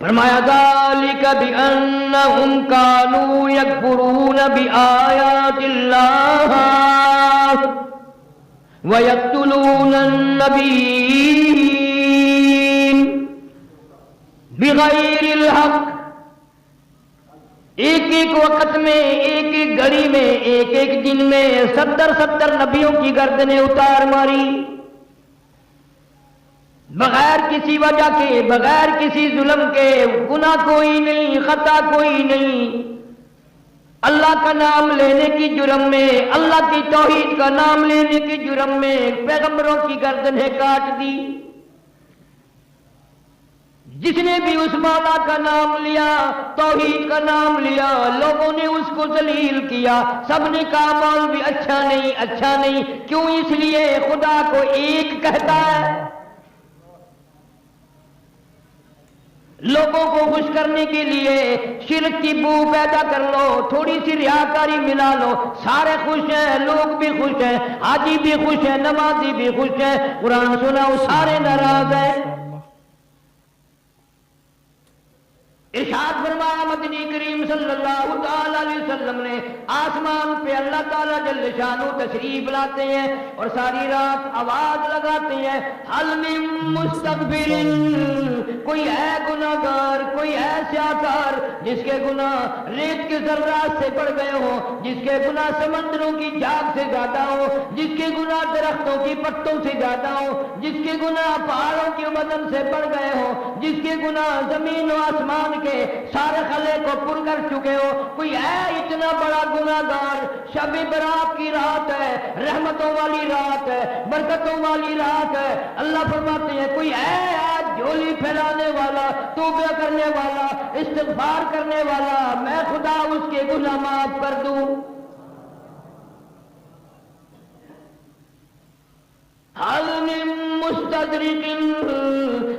فرمایا ذالک بأنہم کانوا یکفرون بآیات اللہ ویقتلون النبیین بغیر الحق. ایک ایک وقت میں، ایک ایک گھڑی میں، ایک ایک دن میں 70 نبیوں کی گردنیں اتار ماری، بغیر کسی وجہ کے، بغیر کسی ظلم کے. گناہ کوئی نہیں، خطا کوئی نہیں، اللہ کا نام لینے کی جرم میں، اللہ کی توحید کا نام لینے کی جرم میں پیغمبروں کی گردنیں کاٹ دی. جس نے بھی اس مولا کا نام لیا، توحید کا نام لیا، لوگوں نے اس کو ذلیل کیا. سب نے کہا مولوی اچھا نہیں، اچھا نہیں. کیوں؟ اس لیے خدا کو ایک کہتا ہے. لوگوں کو خوش کرنے کے لیے شرک کی بو پیدا کر لو، تھوڑی سی ریاکاری ملا لو، سارے خوش ہیں، لوگ بھی خوش ہیں، حاجی بھی خوش ہیں، نمازی بھی خوش ہیں. قرآن سناؤ، سارے ناراض ہیں. ارشاد فرمایا مدنی کریم صلی اللہ تعالی علیہ وسلم نے، آسمان پہ اللہ تعالیٰ جل شانہ تشریف لاتے ہیں اور ساری رات آواز لگاتے ہیں، حل من مستغفر، کوئی ہے گناہگار، کوئی ہے سیاکار جس کے گناہ ریت کے ذرات سے بڑھ گئے ہوں، جس کے گناہ سمندروں کی جھاگ سے زیادہ ہو، جس کے گناہ درختوں کی پتوں سے زیادہ ہو، جس کے گناہ پہاڑوں کے وزن سے بڑھ گئے ہوں، جس کے گناہ زمین و آسمان کے سارے خلے کو پر کر چکے ہو. کوئی ہے اتنا بڑا گناہگار؟ شب برات کی رات ہے، رحمتوں والی رات ہے، برکتوں والی رات ہے. اللہ فرماتے ہیں کوئی ہے آج جھولی پھیلانے والا، توبہ کرنے والا، استغفار کرنے والا، میں خدا اس کے گناہ معاف کر دوں. حل من مستدرک،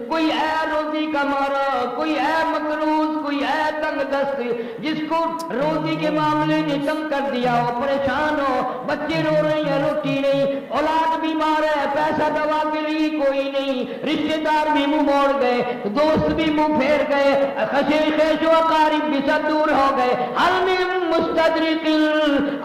کوئی ہے روزی کا مارا، کوئی ہے مقروض، کوئی ہے تنگ دست، جس کو روزی کے معاملے نے تنگ کر دیا ہو، پریشان ہو، بچے رو رہے ہیں، روٹی نہیں، اولاد بیمار ہے، پیسہ دوا کے لیے کوئی نہیں، رشتے دار بھی منہ موڑ گئے، دوست بھی منہ پھیر گئے، خیش و اقارب بھی سب دور ہو گئے. حل من مستدرک،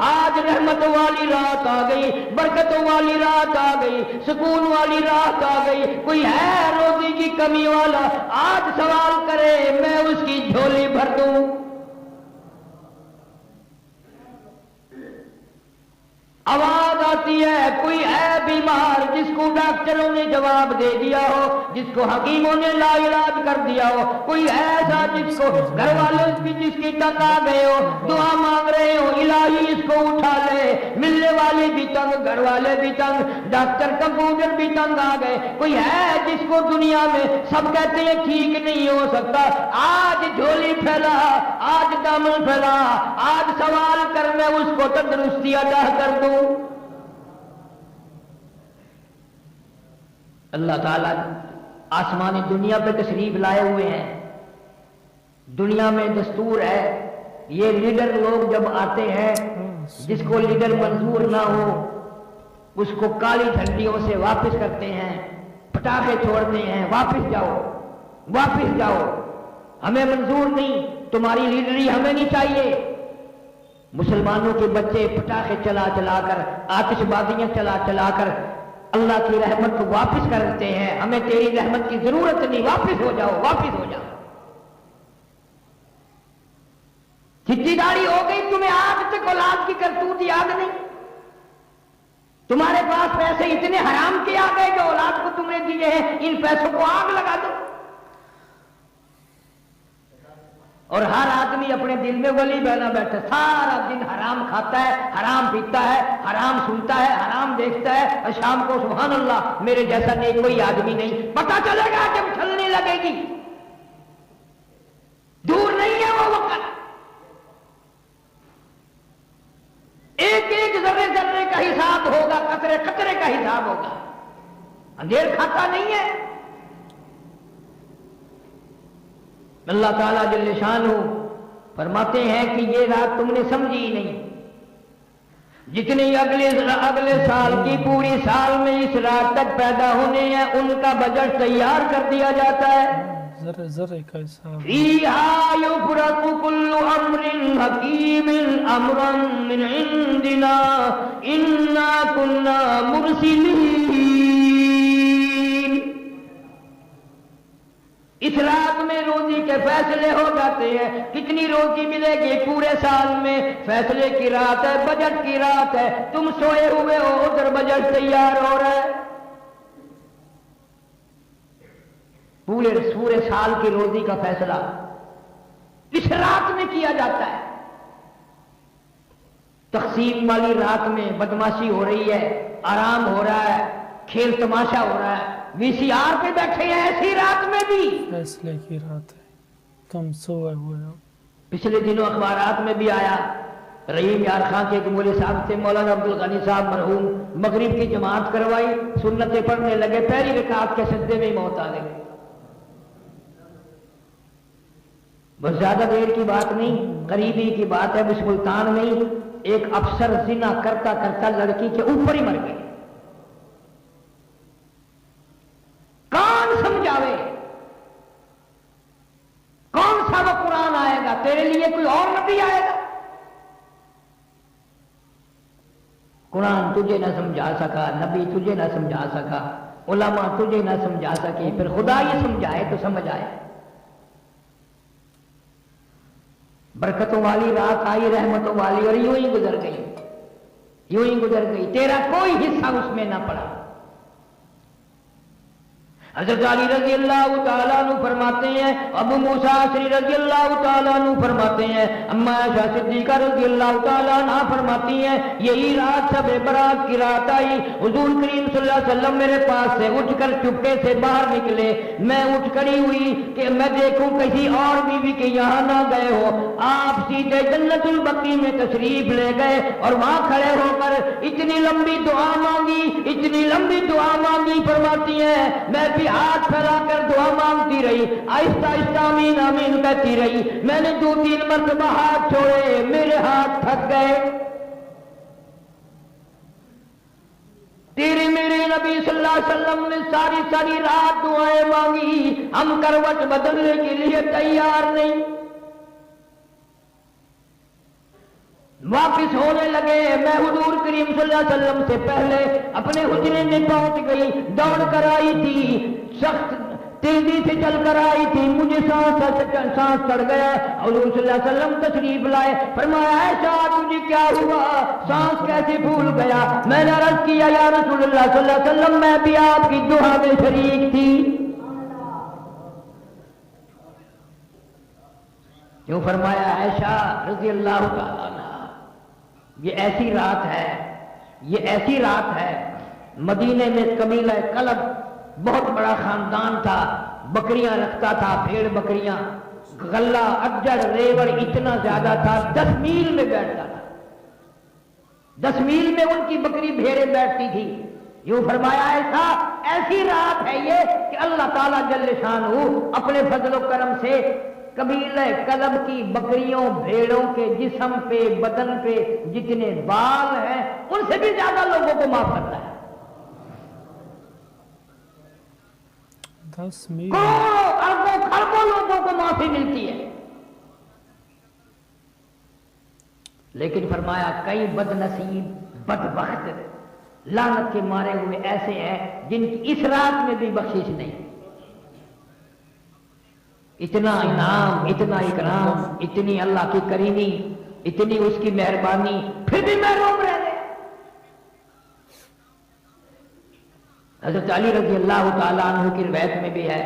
آج رحمت والی رات آ گئی، برکتوں والی رات آ گئی، سکون والی رات آ گئی. کوئی ہے روزی کی کمی والا؟ آج سوال کرے، میں اس کی جھولی بھر دوں. آواز آتی ہے کوئی ہے بیمار جس کو ڈاکٹروں نے جواب دے دیا ہو، جس کو حکیموں نے لا علاج کر دیا ہو. کوئی ایسا جس کو گھر والے بھی جس کی تنگ آ گئے ہو، دعا مانگ رہے ہو الہی اس کو اٹھا لے. ملنے والے بھی تنگ، گھر والے بھی تنگ، ڈاکٹر کمپیوٹر بھی تنگ آ گئے. کوئی ہے جس کو دنیا میں سب کہتے ہیں ٹھیک نہیں ہو سکتا، آج جھولی پھیلا، آج دامن پھیلا، آج سوال کر، میں اس کو تندرستی عطا کر دوں. اللہ تعالیٰ آسمانی دنیا پہ تشریف لائے ہوئے ہیں. دنیا میں دستور ہے، یہ لیڈر لوگ جب آتے ہیں، جس کو لیڈر منظور نہ ہو اس کو کالی جھنڈیوں سے واپس کرتے ہیں، پٹاخے چھوڑتے ہیں، واپس جاؤ، واپس جاؤ، ہمیں منظور نہیں، تمہاری لیڈری ہمیں نہیں چاہیے. مسلمانوں کے بچے پٹاخے چلا چلا کر، آتش بازیاں چلا چلا کر اللہ کی رحمت کو واپس کرتے ہیں. ہمیں تیری رحمت کی ضرورت نہیں، واپس ہو جاؤ، واپس ہو جاؤ. چٹی داڑھی ہو گئی تمہیں، آج تک اولاد کی کرتوت یاد نہیں. تمہارے پاس پیسے اتنے حرام کے آ گئے جو اولاد کو تم نے دیے ہیں، ان پیسوں کو آگ لگا دو. اور ہر آدمی اپنے دل میں ولی بنا بیٹھا، سارا دن حرام کھاتا ہے، حرام پیتا ہے، حرام سنتا ہے، حرام دیکھتا ہے، اور شام کو سبحان اللہ میرے جیسا نیک کوئی آدمی نہیں. پتہ چلے گا جب چلنے لگے گی، دور نہیں ہے وہ وقت. ایک ایک ذرے ذرے کا حساب ہوگا، قطرے قطرے کا حساب ہوگا. اندھیر کھاتا نہیں ہے. اللہ تعالیٰ جل شانہ فرماتے ہیں کہ یہ رات تم نے سمجھی ہی نہیں. جتنے اگلے سال کی پوری سال میں اس رات تک پیدا ہونے ہیں، ان کا بجٹ تیار کر دیا جاتا ہے. ذرے کا حساب. فیہا یفرق کل امر حکیم امرا من عندنا انا کنا مرسلین. اس رات میں روزی کے فیصلے ہو جاتے ہیں. کتنی روزی ملے گی پورے سال میں؟ فیصلے کی رات ہے، بجٹ کی رات ہے. تم سوئے ہوئے ہو، ادھر بجٹ تیار ہو رہا ہے. پورے سال کی روزی کا فیصلہ اس رات میں کیا جاتا ہے. تقسیم والی رات میں بدماشی ہو رہی ہے، آرام ہو رہا ہے، کھیل تماشا ہو رہا ہے. وی سی آر پہ بیٹھے ہیں ایسی رات میں بھی. فیصلے کی رات ہے، تم سوئے ہوئے ہو. پچھلے دنوں اخبارات میں بھی آیا، رحیم یار خان کے ایک مولوی صاحب سے مولانا عبدالغنی صاحب مرحوم مغرب کی جماعت کروائی، سنتیں پڑھنے لگے، پہلی رکعت کے سجدے میں ہی موت آ گئی. بس زیادہ دیر کی بات نہیں، قریبی کی بات ہے. اس ملتان میں ایک افسر زنا کرتا کرتا لڑکی کے اوپر ہی مر گئے. کون سمجھاوے؟ کون سا وہ قرآن آئے گا؟ تیرے لیے کوئی اور نبی آئے گا؟ قرآن تجھے نہ سمجھا سکا، نبی تجھے نہ سمجھا سکا، علماء تجھے نہ سمجھا سکے، پھر خدا یہ سمجھائے تو سمجھ آئے. برکتوں والی رات آئی، رحمتوں والی، اور یوں ہی گزر گئی، یوں ہی گزر گئی. تیرا کوئی حصہ اس میں نہ پڑا. حضرت علی رضی اللہ تعالیٰ عنہ فرماتے ہیں، ابو موسیٰ اشعری رضی اللہ تعالیٰ عنہ فرماتے ہیں، اما عائشہ صدیقہ رضی اللہ تعالیٰ عنہ فرماتی ہیں، یہی رات شب برات کی رات آئی. حضور کریم صلی اللہ علیہ وسلم میرے پاس سے اٹھ کر چپکے سے باہر نکلے. میں اٹھ کھڑی ہوئی کہ میں دیکھوں کسی اور بیوی کے یہاں نہ گئے ہو. آپ سیدھے جنت البقیع میں تشریف لے گئے اور وہاں کھڑے ہو کر اتنی لمبی دعا مانگی، اتنی لمبی دعا مانگی. فرماتی ہیں میں بھی ہاتھ پھیلا کر دعا مانگتی رہی، آہستہ آہستہ آمین آمین کہتی رہی. میں نے 2-3 مرتبہ ہاتھ چھوڑے، میرے ہاتھ تھک گئے. تیرے میرے نبی صلی اللہ علیہ وسلم نے ساری رات دعائیں مانگی، ہم کروٹ بدلنے کے لیے تیار نہیں. واپس ہونے لگے. میں حضور کریم صلی اللہ علیہ وسلم سے پہلے اپنے حجرے میں پہنچ گئی. دوڑ کر آئی تھی، سخت تیزی سے چل کر آئی تھی. مجھے سانس چڑھ گیا. حضور صلی اللہ علیہ وسلم تشریف لائے. فرمایا عائشہ تجھے کیا ہوا؟ سانس کیسے پھول گیا؟ میں نے عرض کیا یا رسول اللہ صلی اللہ علیہ وسلم میں بھی آپ کی دعا میں شریک تھی. کیوں فرمایا عائشہ رضی اللہ تعالیٰ عنہ، یہ ایسی رات ہے، یہ ایسی رات ہے. مدینے میں قبیلہ کلب بہت بڑا خاندان تھا، بکریاں رکھتا تھا، بھیڑ بکریاں، غلہ اجڑ ریوڑ اتنا زیادہ تھا، 10 میل میں بیٹھتا تھا. 10 میل میں ان کی بکری بھیڑیں بیٹھتی تھی. یوں فرمایا ایسی رات ہے یہ کہ اللہ تعالیٰ جل شانہ اپنے فضل و کرم سے قبیلہ کلب کی بکریوں بھیڑوں کے جسم پہ بدن پہ جتنے بال ہیں ان سے بھی زیادہ لوگوں کو معاف کرتا ہے. 10 میل اربوں خربوں لوگوں کو معافی ملتی ہے. لیکن فرمایا کئی بد نصیب بدبخت لعنت کے مارے ہوئے ایسے ہیں جن کی اس رات میں بھی بخشش نہیں. اتنا انعام، اتنا اکرام، اتنی اللہ کی کریمی، اتنی اس کی مہربانی، پھر بھی محروم رہ گئے. حضرت علی رضی اللہ تعالیٰ عنہ کی روایت میں بھی ہے،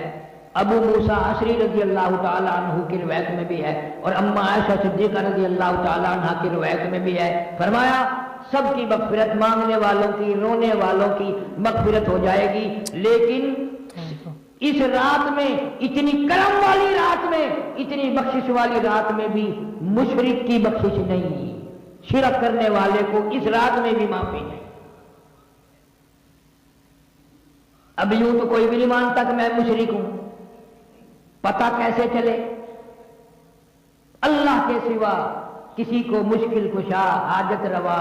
ابو موسیٰ اشعری رضی اللہ تعالیٰ عنہ کی روایت میں بھی ہے، اور اما عائشہ صدیقہ رضی اللہ تعالیٰ عنہ کی روایت میں بھی ہے. فرمایا سب کی مغفرت، مانگنے والوں کی، رونے والوں کی مغفرت ہو جائے گی، لیکن اس رات میں، اتنی کرم والی رات میں، اتنی بخشش والی رات میں بھی مشرک کی بخشش نہیں. شرک کرنے والے کو اس رات میں بھی معافی نہیں. اب یوں تو کوئی بھی نہیں مانتا کہ میں مشرک ہوں. پتہ کیسے چلے؟ اللہ کے سوا کسی کو مشکل کشا، حاجت روا،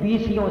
20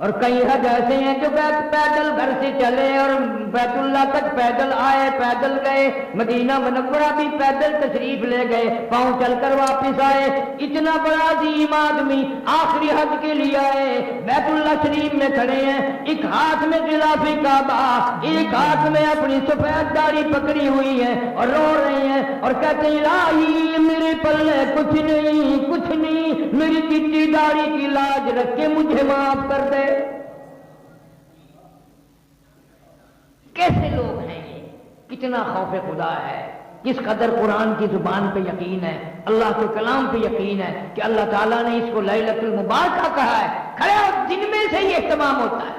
اور کئی حج ایسے ہیں جو پیدل گھر سے چلے اور بیت اللہ تک پیدل آئے، پیدل گئے، مدینہ منورہ بھی پیدل تشریف لے گئے، پاؤں چل کر واپس آئے۔ اتنا بڑا عظیم آدمی آخری حج کے لیے آئے، بیت اللہ شریف میں کھڑے ہیں، ایک ہاتھ میں غلاف کعبہ، ایک ہاتھ میں اپنی سفید داڑھی پکڑی ہوئی ہے اور رو رہے ہیں اور کہتے ہیں الہی میرے پلے کچھ نہیں، کچھ نہیں، میری چٹی داڑھی کی لاج رکھ کے مجھے معاف کر دے۔ کیسے لوگ ہیں یہ؟ کتنا خوف خدا ہے، کس قدر قرآن کی زبان پہ یقین ہے، اللہ کے کلام پہ یقین ہے کہ اللہ تعالیٰ نے اس کو لیلۃ المبارکہ کہا ہے، کھڑے ہو دن میں سے ہی اہتمام ہوتا ہے۔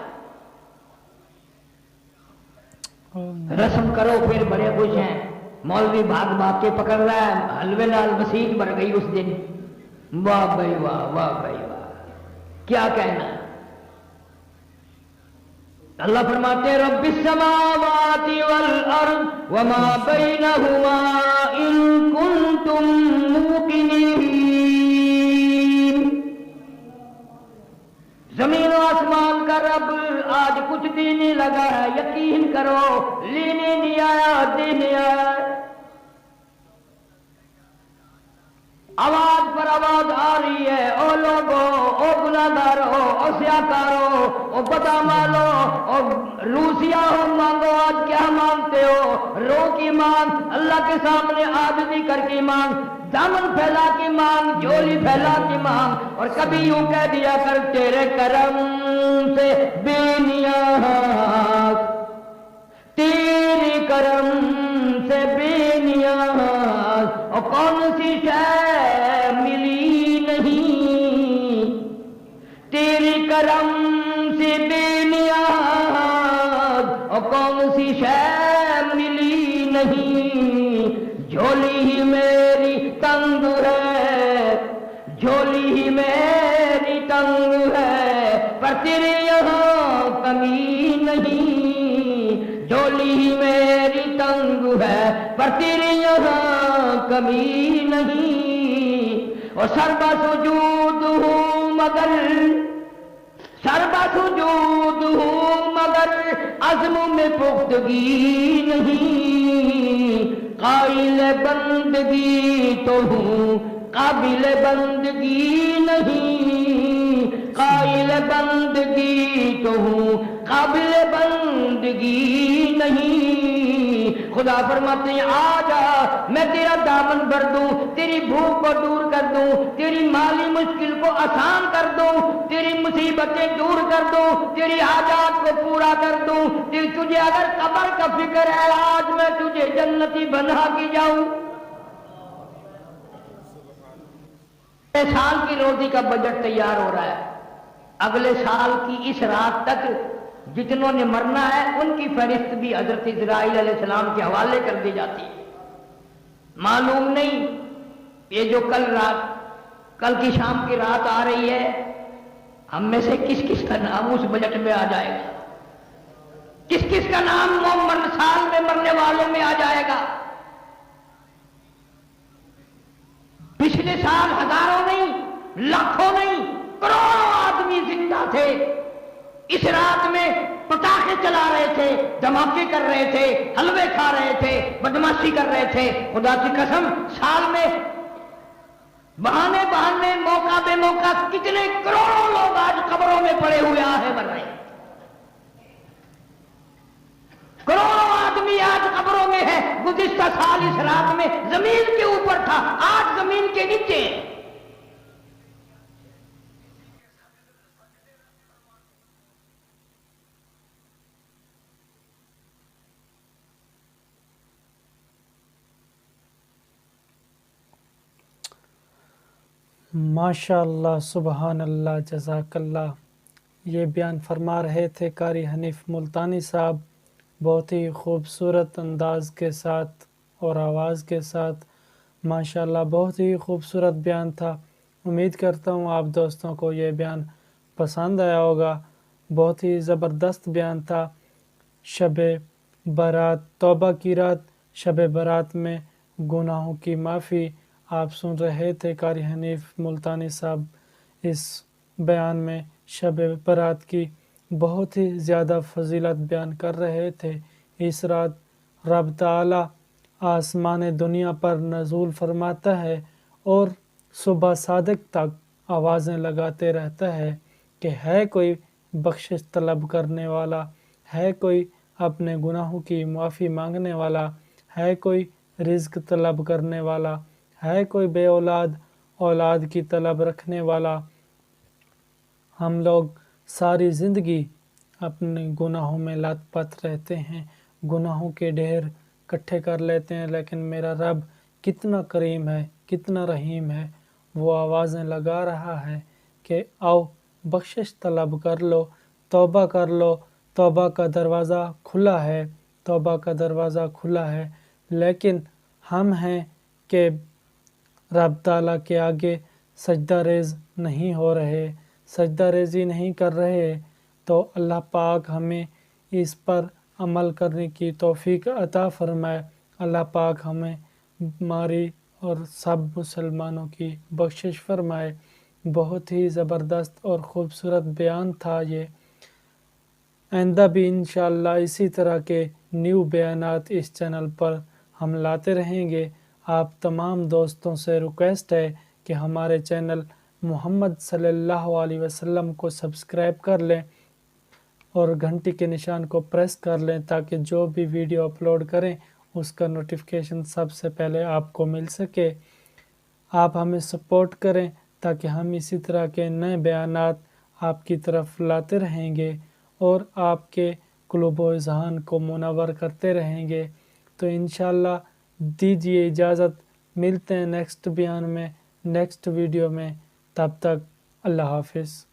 رسم کرو پھر بڑے خوش ہیں، مولوی بھاگ بھاگ کے پکڑ رہا ہے، حلوے لال مسیح بھر گئی اس دن، واہ بھائی واہ، واہ بھائی واہ، کیا کہنا۔ اللہ فرماتے ہیں رب السماوات والارض وما بینہما ان کنتم موقنین، زمین و آسمان کا رب آج کچھ دینے لگا ہے، یقین کرو، لینے نہیں آیا، دینے آیا۔ آواز پر آواز آ رہی ہے، او لوگو، او گناہگارو، او سیاکارو، او بدام والو، او روسیا ہو، مانگو، آج کیا مانگتے ہو؟ رو کی مانگ، اللہ کے سامنے عاجزی کر کے مانگ، دامن پھیلا کے مانگ، جھولی پھیلا کے مانگ، اور کبھی یوں کہہ دیا کر تیرے کرم سے بے نیاز، تیرے کرم سے بے نیاز، اور کون سی شے ملی نہیں، تیرے کرم سے بے نیاز، اور کون سی شے ملی نہیں، جھولی ہی میری تنگ ہے، جھولی ہی میری تنگ ہے، پر تیرے یہاں کمی نہیں، جھولی ہی میری تنگ ہے، پر تیرے یہاں کمی نہیں، اور سربا سجود ہوں مگر، سربا سجود ہوں مگر عزم میں پختگی نہیں، قائل بندگی تو ہوں قابل بندگی نہیں، قائل بندگی تو ہوں قابل بندگی نہیں۔ خدا فرماتے ہیں آجا میں تیرا دامن بھر دوں، تیری بھوک کو دور کر دوں، تیری مالی مشکل کو آسان کر دوں، تیری مصیبتیں دور کر دوں، تیری حاجات کو پورا کر دوں، تجھے اگر قبر کا فکر ہے آج میں تجھے جنتی بنا کے جاؤں۔ سال کی روزی کا بجٹ تیار ہو رہا ہے، اگلے سال کی اس رات تک جتنوں نے مرنا ہے ان کی فہرست بھی حضرت اسرائیل علیہ السلام کے حوالے کر دی جاتی ہے۔ معلوم نہیں یہ جو کل کی شام کی رات آ رہی ہے، ہم میں سے کس کس کا نام اس بجٹ میں آ جائے گا، کس کس کا نام سال میں مرنے والوں میں آ جائے گا۔ پچھلے سال ہزاروں نہیں، لاکھوں نہیں، کروڑوں آدمی زندہ تھے، اس رات میں پٹاخے چلا رہے تھے، دھماکے کر رہے تھے، حلوے کھا رہے تھے، بدماشی کر رہے تھے۔ خدا کی قسم سال میں بہانے بہانے موقع بے موقع کتنے کروڑوں لوگ آج قبروں میں پڑے ہوئے آہے بن رہے ہیں، کروڑوں آدمی آج قبروں میں ہے۔ گزشتہ سال اس رات میں زمین کے اوپر تھا، آج زمین کے نیچے۔ ماشاء اللہ، سبحان اللہ، جزاک اللہ۔ یہ بیان فرما رہے تھے قاری حنیف ملتانی صاحب، بہت ہی خوبصورت انداز کے ساتھ اور آواز کے ساتھ، ماشاء اللہ بہت ہی خوبصورت بیان تھا۔ امید کرتا ہوں آپ دوستوں کو یہ بیان پسند آیا ہوگا، بہت ہی زبردست بیان تھا۔ شب برات، توبہ کی رات، شب برات میں گناہوں کی معافی، آپ سن رہے تھے قاری حنیف ملتانی صاحب اس بیان میں شب برات کی بہت ہی زیادہ فضیلت بیان کر رہے تھے۔ اس رات رب تعالی آسمان دنیا پر نزول فرماتا ہے اور صبح صادق تک آوازیں لگاتے رہتا ہے کہ ہے کوئی بخشش طلب کرنے والا، ہے کوئی اپنے گناہوں کی معافی مانگنے والا، ہے کوئی رزق طلب کرنے والا، ہے کوئی بے اولاد کی طلب رکھنے والا۔ ہم لوگ ساری زندگی اپنے گناہوں میں لت پت رہتے ہیں، گناہوں کے ڈھیر اکٹھے کر لیتے ہیں، لیکن میرا رب کتنا کریم ہے، کتنا رحیم ہے، وہ آوازیں لگا رہا ہے کہ آؤ بخشش طلب کر لو، توبہ کر لو، توبہ کا دروازہ کھلا ہے، توبہ کا دروازہ کھلا ہے۔ لیکن ہم ہیں کہ رب تعالیٰ کے آگے سجدہ ریز نہیں ہو رہے، سجدہ ریزی نہیں کر رہے، تو اللہ پاک ہمیں اس پر عمل کرنے کی توفیق عطا فرمائے۔ اللہ پاک ہمیں ہماری اور سب مسلمانوں کی بخشش فرمائے۔ بہت ہی زبردست اور خوبصورت بیان تھا یہ۔ آئندہ بھی انشاءاللہ اسی طرح کے نیو بیانات اس چینل پر ہم لاتے رہیں گے۔ آپ تمام دوستوں سے ریکویسٹ ہے کہ ہمارے چینل محمد صلی اللہ علیہ وسلم کو سبسکرائب کر لیں اور گھنٹی کے نشان کو پریس کر لیں تاکہ جو بھی ویڈیو اپلوڈ کریں اس کا نوٹیفیکیشن سب سے پہلے آپ کو مل سکے۔ آپ ہمیں سپورٹ کریں تاکہ ہم اسی طرح کے نئے بیانات آپ کی طرف لاتے رہیں گے اور آپ کے قلوب و اذہان کو منور کرتے رہیں گے۔ تو انشاءاللہ دیجیے اجازت، ملتے ہیں نیکسٹ بیان میں، نیکسٹ ویڈیو میں، تب تک اللہ حافظ۔